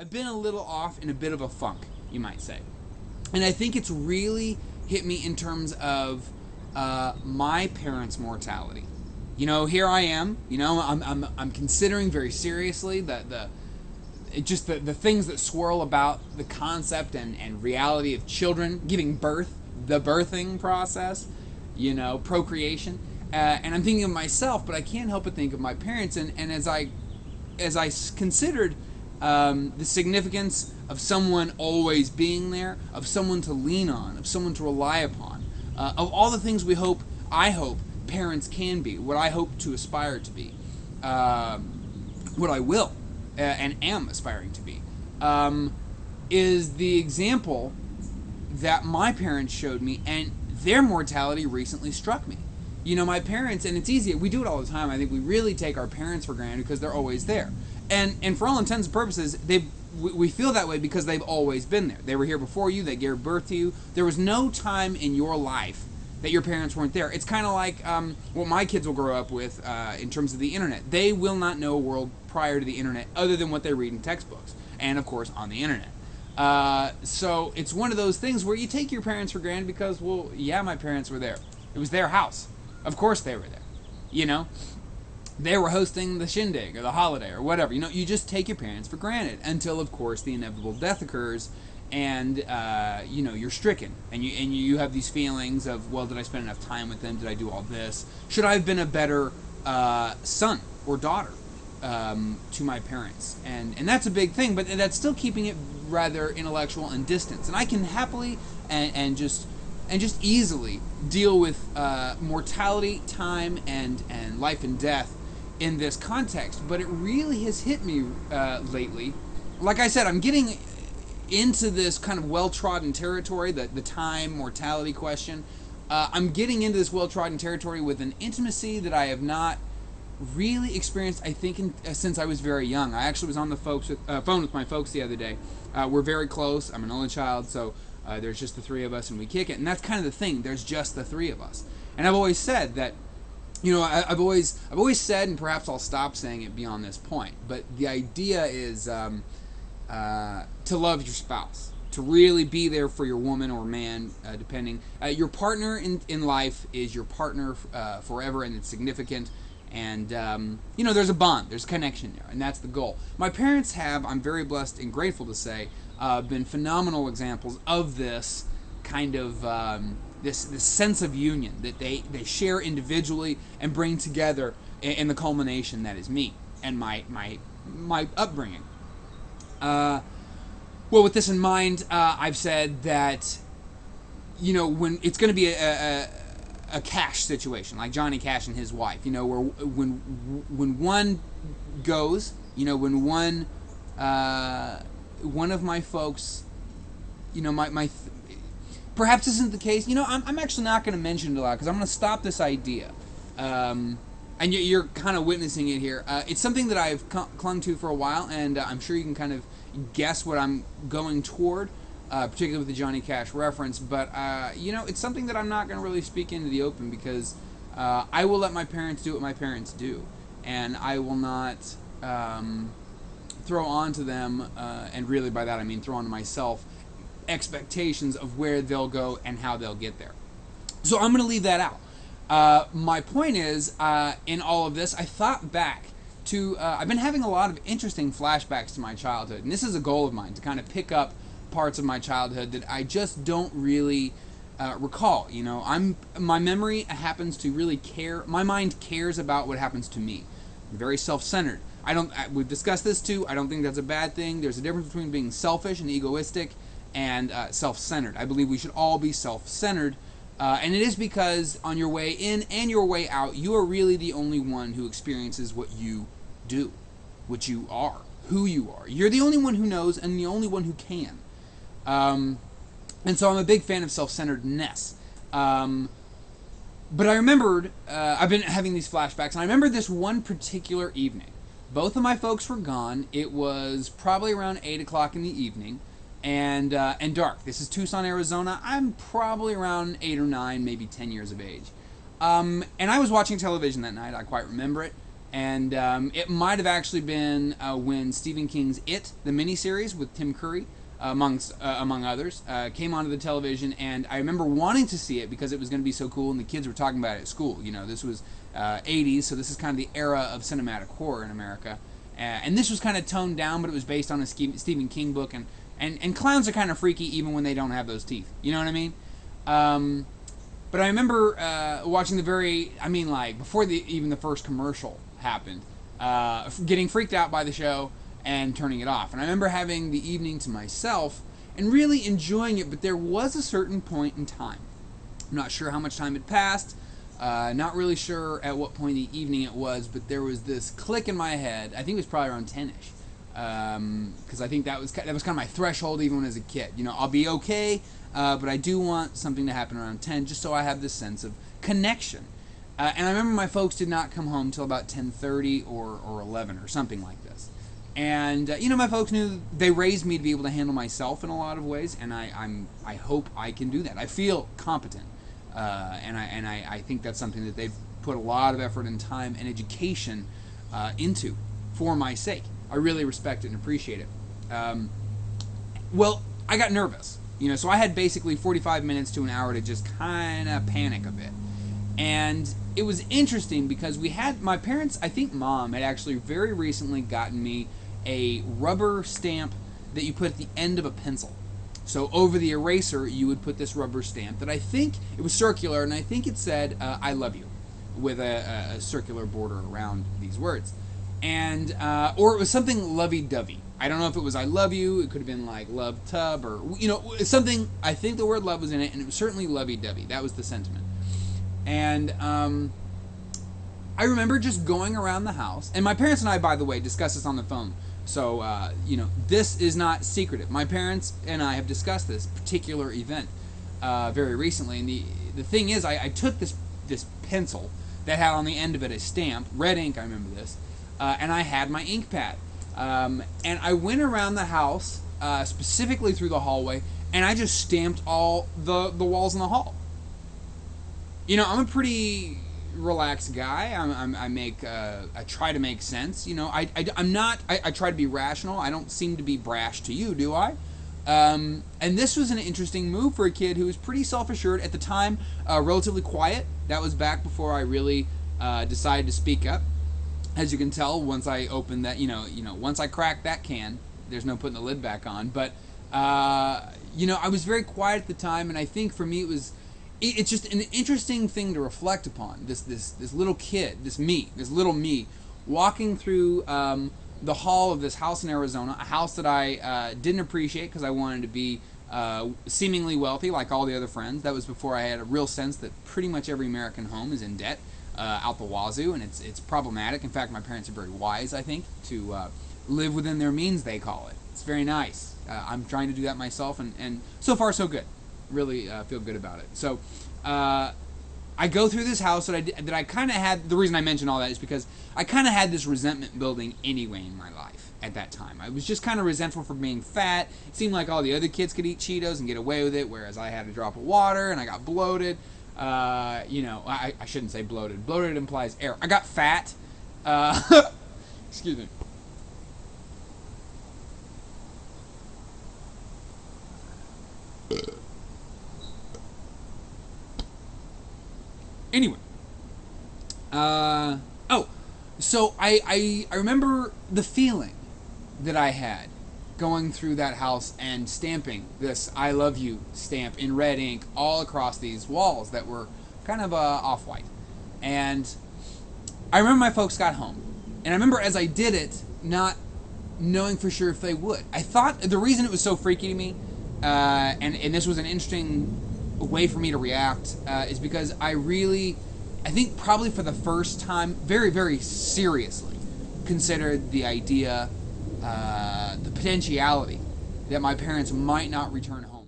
I've been a little off in a bit of a funk, you might say. And I think it's really hit me in terms of my parents' mortality. Here I am. I'm considering very seriously the things that swirl about the concept and reality of children, giving birth, the birthing process, procreation. And I'm thinking of myself, but I can't help but think of my parents. And as I considered the significance of someone always being there, of someone to lean on, of someone to rely upon, of all the things I hope parents can be, what I hope to aspire to be, what I will and am aspiring to be, is the example that my parents showed me, and their mortality recently struck me. My parents, and it's easy, we do it all the time, I think we really take our parents for granted because they're always there. And for all intents and purposes, we feel that way because they've always been there. They were here before you, they gave birth to you. There was no time in your life that your parents weren't there. It's kind of like what my kids will grow up with in terms of the internet. They will not know a world prior to the internet other than what they read in textbooks and, of course, on the internet. So it's one of those things where you take your parents for granted because, well, yeah, my parents were there. It was their house. Of course they were there. They were hosting the shindig or the holiday or whatever. You just take your parents for granted until, of course, the inevitable death occurs, and you're stricken, and you have these feelings of, well, did I spend enough time with them? Did I do all this? Should I have been a better son or daughter to my parents? And that's a big thing, but that's still keeping it rather intellectual and distant. And I can happily and just easily deal with mortality, time, and life and death in this context. But it really has hit me lately. Like I said, I'm getting into this kind of well-trodden territory, the time, mortality question. I'm getting into this well-trodden territory with an intimacy that I have not really experienced, I think, since I was very young. I actually was on the phone with my folks the other day. We're very close. I'm an only child, so there's just the three of us, and we kick it. And that's kind of the thing. There's just the three of us. And I've always said that, I've always said, and perhaps I'll stop saying it beyond this point, but the idea is to love your spouse, to really be there for your woman or man, depending. Your partner in life is your partner forever, and it's significant. And, there's a bond, there's a connection there, and that's the goal. My parents have, I'm very blessed and grateful to say, been phenomenal examples of this kind of, this sense of union that they share individually and bring together in the culmination that is me and my upbringing. Well, with this in mind, I've said that, when it's going to be a Cash situation, like Johnny Cash and his wife, where when one goes, when one of my folks, perhaps this isn't the case. I'm actually not going to mention it a lot because I'm going to stop this idea. And you're kind of witnessing it here. It's something that I've clung to for a while, and I'm sure you can kind of guess what I'm going toward, particularly with the Johnny Cash reference. But, it's something that I'm not going to really speak into the open because I will let my parents do what my parents do. And I will not throw onto them, and really by that I mean throw onto myself, expectations of where they'll go and how they'll get there. So I'm going to leave that out. My point is, in all of this, I thought back to, I've been having a lot of interesting flashbacks to my childhood, and this is a goal of mine, to kind of pick up parts of my childhood that I just don't really recall. My memory happens to really care, my mind cares about what happens to me. I'm very self-centered. We've discussed this too, I don't think that's a bad thing. There's a difference between being selfish and egoistic and self-centered. I believe we should all be self-centered. And it is because on your way in and your way out, you are really the only one who experiences what you do, what you are, who you are. You're the only one who knows and the only one who can. And so I'm a big fan of self-centeredness. But I remembered, I've been having these flashbacks, and I remember this one particular evening. Both of my folks were gone. It was probably around 8 o'clock in the evening. And dark. This is Tucson, Arizona. I'm probably around 8 or 9, maybe 10 years of age. And I was watching television that night. I quite remember it. And it might have actually been when Stephen King's It, the miniseries with Tim Curry, among others, came onto the television, and I remember wanting to see it because it was going to be so cool, and the kids were talking about it at school. You know, this was 80s, so this is kind of the era of cinematic horror in America. And this was kind of toned down, but it was based on a Stephen King book, and clowns are kind of freaky even when they don't have those teeth. You know what I mean? But I remember watching before even the first commercial happened, getting freaked out by the show and turning it off. And I remember having the evening to myself and really enjoying it, but there was a certain point in time. I'm not sure how much time had passed, not really sure at what point in the evening it was, but there was this click in my head. I think it was probably around 10-ish, because I think that was kind of my threshold even when I was a kid. You know, I'll be okay, but I do want something to happen around 10 just so I have this sense of connection. And I remember my folks did not come home till about 10:30 or 11 or something like this. And my folks knew they raised me to be able to handle myself in a lot of ways, and I hope I can do that. I feel competent, and I think that's something that they've put a lot of effort and time and education into for my sake. I really respect it and appreciate it. Well, I got nervous, so I had basically 45 minutes to an hour to just kind of panic a bit. And it was interesting because my parents, I think Mom, had actually very recently gotten me a rubber stamp that you put at the end of a pencil. So over the eraser, you would put this rubber stamp that I think, it was circular, and I think it said, I love you, with a circular border around these words. And, or it was something lovey-dovey. I don't know if it was I love you, it could have been like love tub, or, something, I think the word love was in it, and it was certainly lovey-dovey. That was the sentiment. And I remember just going around the house, and my parents and I, by the way, discussed this on the phone. So, this is not secretive. My parents and I have discussed this particular event very recently. And the thing is, I took this pencil that had on the end of it a stamp, red ink, I remember this, and I had my ink pad. And I went around the house, specifically through the hallway, and I just stamped all the walls in the hall. I'm a pretty relaxed guy. I try to make sense. I try to be rational. I don't seem to be brash to you, do I? And this was an interesting move for a kid who was pretty self-assured at the time, relatively quiet. That was back before I really decided to speak up. As you can tell, once I opened that, once I cracked that can, there's no putting the lid back on. But I was very quiet at the time, and I think for me it's just an interesting thing to reflect upon. This little kid, this little me, walking through the hall of this house in Arizona, a house that I didn't appreciate because I wanted to be seemingly wealthy like all the other friends. That was before I had a real sense that pretty much every American home is in debt out the wazoo, and it's problematic. In fact, my parents are very wise, I think, to live within their means, they call it. It's very nice. I'm trying to do that myself, and so far so good. Really feel good about it. So I go through this house that I kind of had. The reason I mention all that is because I kind of had this resentment building anyway in my life at that time. I was just kind of resentful for being fat. It seemed like all the other kids could eat Cheetos and get away with it, whereas I had a drop of water and I got bloated. I shouldn't say bloated. Bloated implies air. I got fat. Excuse me. Anyway, so I remember the feeling that I had going through that house and stamping this I love you stamp in red ink all across these walls that were kind of off-white. And I remember my folks got home, and I remember as I did it not knowing for sure if they would. I thought the reason it was so freaky to me, and this was an interesting way for me to react, is because I think probably for the first time, very, very seriously, considered the idea, the potentiality that my parents might not return home.